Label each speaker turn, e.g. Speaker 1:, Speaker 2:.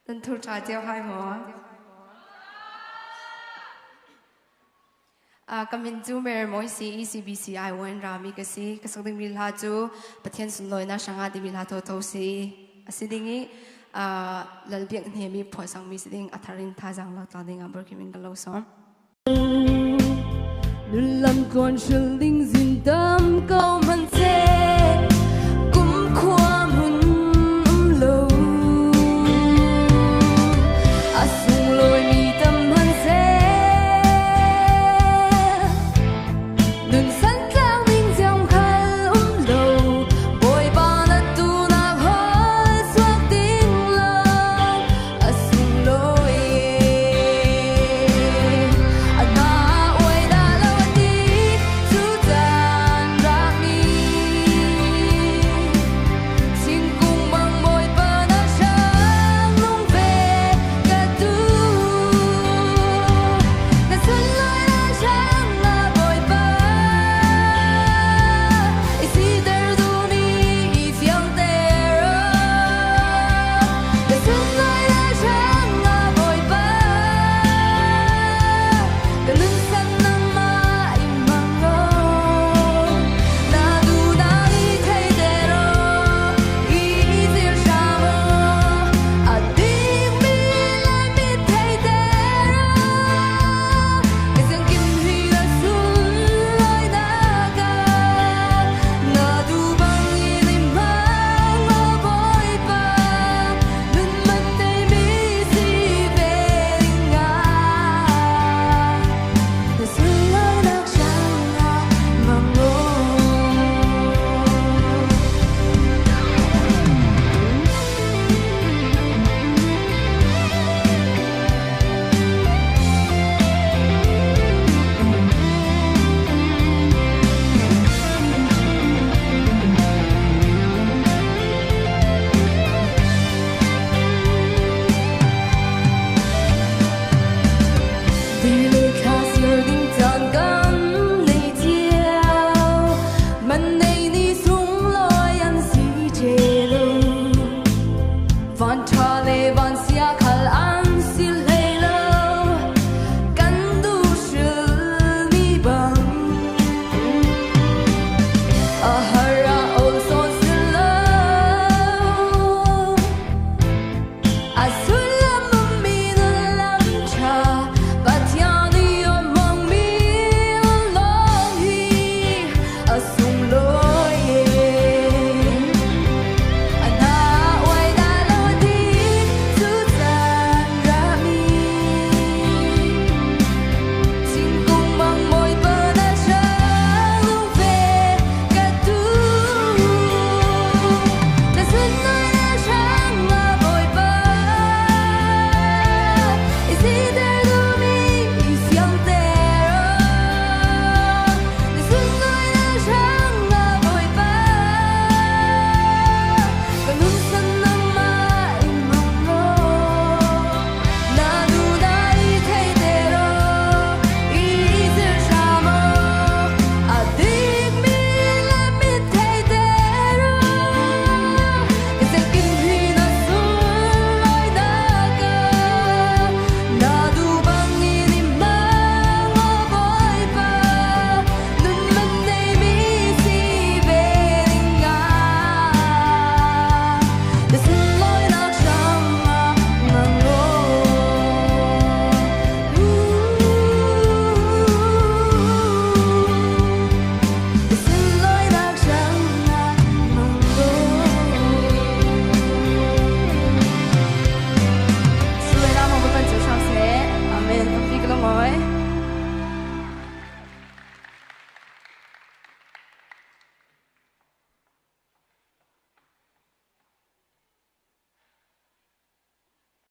Speaker 1: Tân thu trà tiêu hai mỏ. Kamin chu mer moi si ECBC I wan rami kasi kasang milha chu pathian sunloi na sanga di milha to si asidingi lalbiak nhemi phosang mi siding atharin thajang la ta ding abur kimin galo som nulam kon shilling zin dam ko man